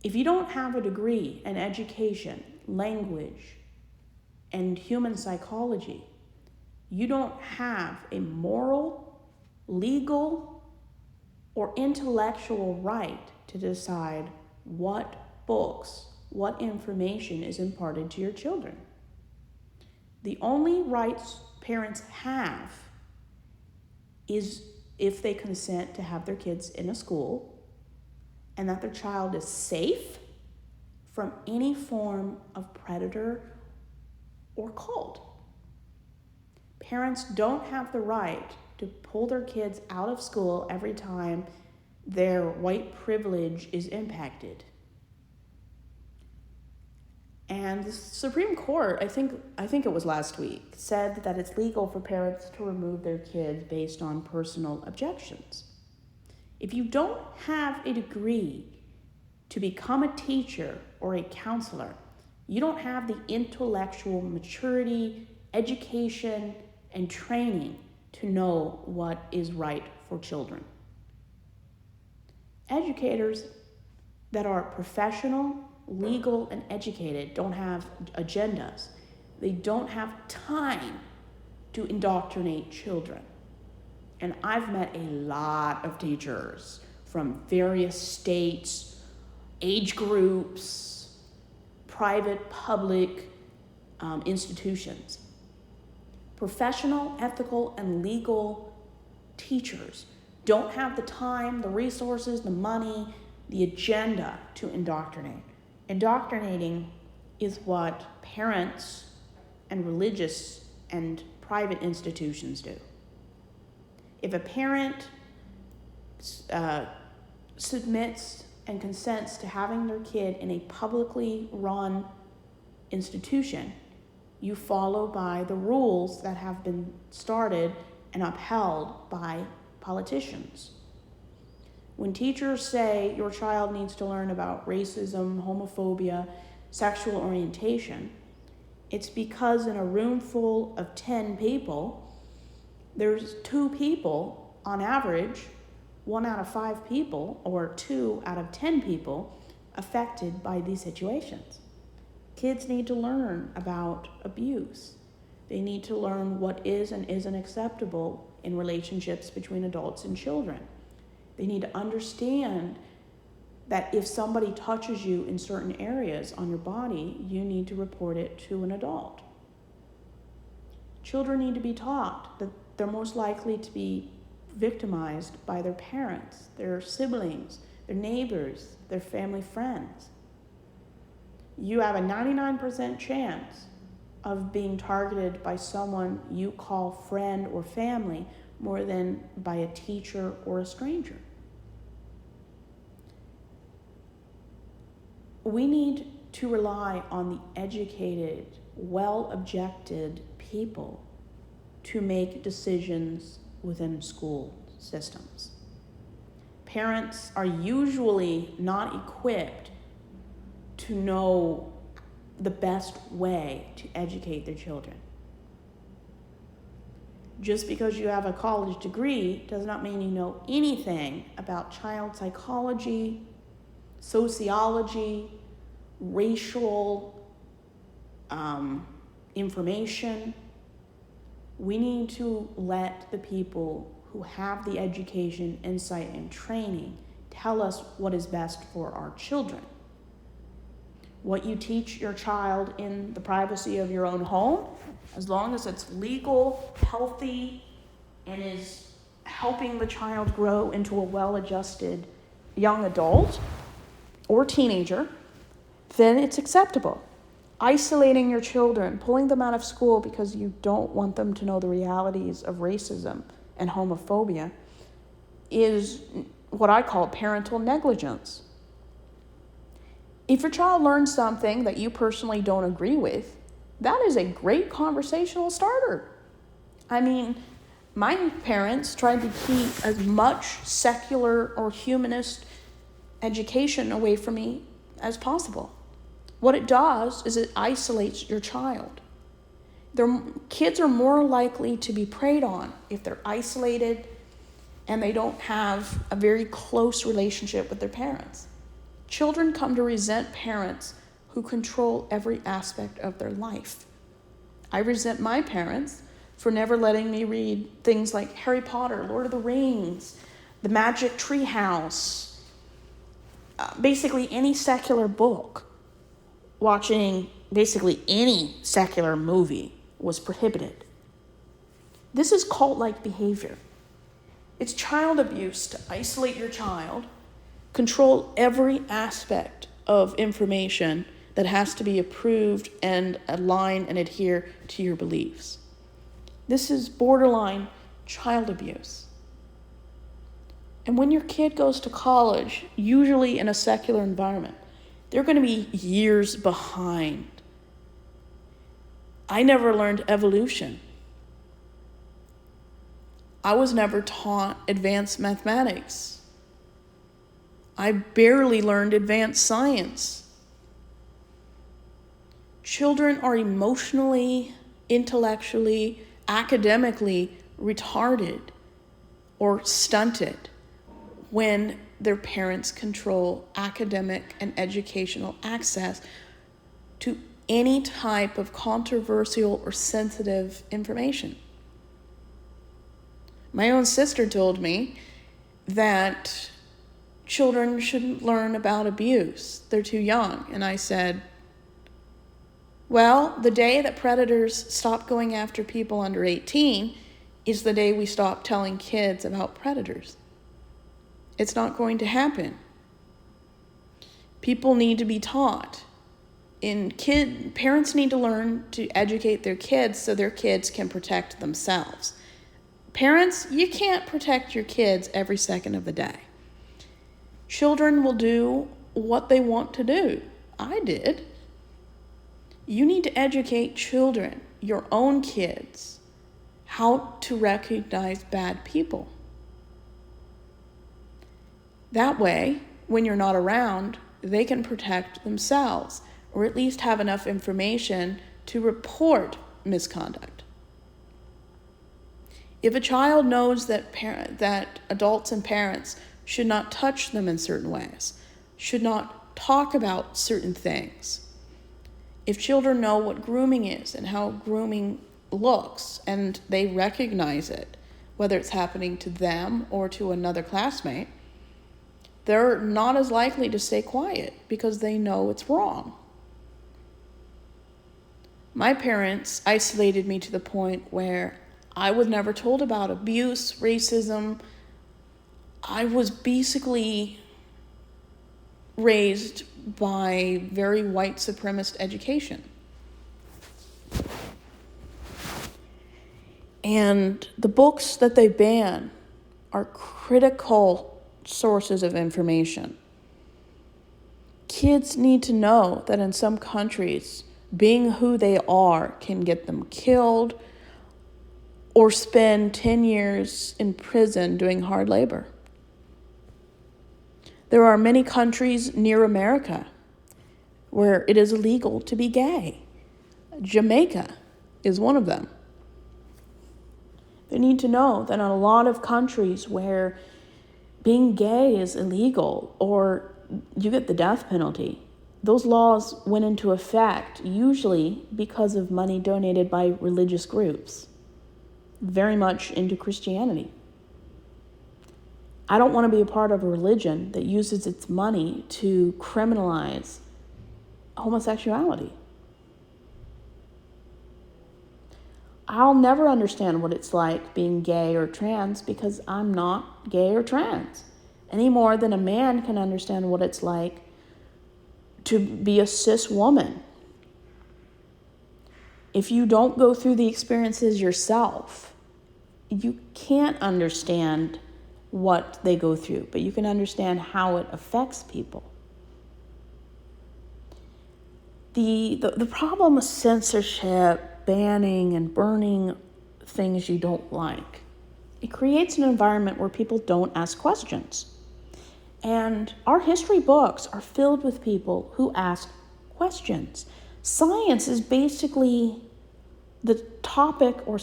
If you don't have a degree in education, language, and human psychology, you don't have a moral, legal, or intellectual right to decide what books, what information is imparted to your children. The only rights parents have is if they consent to have their kids in a school and that their child is safe from any form of predator or cult. Parents don't have the right to pull their kids out of school every time their white privilege is impacted. And the Supreme Court, I think it was last week, said that it's legal for parents to remove their kids based on personal objections. If you don't have a degree to become a teacher or a counselor, you don't have the intellectual maturity, education, and training to know what is right for children. Educators that are professional, legal, and educated don't have agendas. They don't have time to indoctrinate children. And I've met a lot of teachers from various states, age groups, private, public institutions. Professional, ethical, and legal teachers don't have the time, the resources, the money, the agenda to indoctrinate. Indoctrinating is what parents and religious and private institutions do. If a parent submits and consents to having their kid in a publicly run institution, you follow by the rules that have been started and upheld by politicians. When teachers say your child needs to learn about racism, homophobia, sexual orientation, it's because in a room full of 10 people, there's 2 people on average, 1 out of 5 people, or 2 out of 10 people affected by these situations. Kids need to learn about abuse. They need to learn what is and isn't acceptable in relationships between adults and children. They need to understand that if somebody touches you in certain areas on your body, you need to report it to an adult. Children need to be taught that they're most likely to be victimized by their parents, their siblings, their neighbors, their family friends. You have a 99% chance of being targeted by someone you call friend or family more than by a teacher or a stranger. We need to rely on the educated, well-objected people to make decisions within school systems. Parents are usually not equipped to know the best way to educate their children. Just because you have a college degree does not mean you know anything about child psychology, sociology, racial information. We need to let the people who have the education, insight, and training tell us what is best for our children. What you teach your child in the privacy of your own home, as long as it's legal, healthy, and is helping the child grow into a well-adjusted young adult or teenager, then it's acceptable. Isolating your children, pulling them out of school because you don't want them to know the realities of racism and homophobia is what I call parental negligence. If your child learns something that you personally don't agree with, that is a great conversational starter. I mean, my parents tried to keep as much secular or humanist education away from me as possible. What it does is it isolates your child. Kids are more likely to be preyed on if they're isolated and they don't have a very close relationship with their parents. Children come to resent parents who control every aspect of their life. I resent my parents for never letting me read things like Harry Potter, Lord of the Rings, The Magic Tree House, basically any secular book. Watching basically any secular movie was prohibited. This is cult-like behavior. It's child abuse to isolate your child, control every aspect of information that has to be approved and align and adhere to your beliefs. This is borderline child abuse. And when your kid goes to college, usually in a secular environment, they're going to be years behind. I never learned evolution. I was never taught advanced mathematics. I barely learned advanced science. Children are emotionally, intellectually, academically retarded or stunted when their parents control academic and educational access to any type of controversial or sensitive information. My own sister told me that children shouldn't learn about abuse. They're too young. And I said, well, the day that predators stop going after people under 18 is the day we stop telling kids about predators. It's not going to happen. People need to be taught. Parents need to learn to educate their kids so their kids can protect themselves. Parents, you can't protect your kids every second of the day. Children will do what they want to do. I did. You need to educate children, your own kids, how to recognize bad people. That way, when you're not around, they can protect themselves, or at least have enough information to report misconduct. If a child knows that adults and parents should not touch them in certain ways, should not talk about certain things, if children know what grooming is and how grooming looks, and they recognize it, whether it's happening to them or to another classmate, they're not as likely to stay quiet because they know it's wrong. My parents isolated me to the point where I was never told about abuse, racism. I was basically raised by very white supremacist education. And the books that they ban are critical sources of information. Kids need to know that in some countries, being who they are can get them killed or spend 10 years in prison doing hard labor. There are many countries near America where it is illegal to be gay. Jamaica is one of them. They need to know that in a lot of countries where being gay is illegal or you get the death penalty, those laws went into effect usually because of money donated by religious groups, very much into Christianity. I don't want to be a part of a religion that uses its money to criminalize homosexuality. I'll never understand what it's like being gay or trans because I'm not gay or trans, any more than a man can understand what it's like to be a cis woman. If you don't go through the experiences yourself, you can't understand what they go through, but you can understand how it affects people. The problem with censorship, banning and burning things you don't like, it creates an environment where people don't ask questions. And our history books are filled with people who ask questions. Science is basically the topic or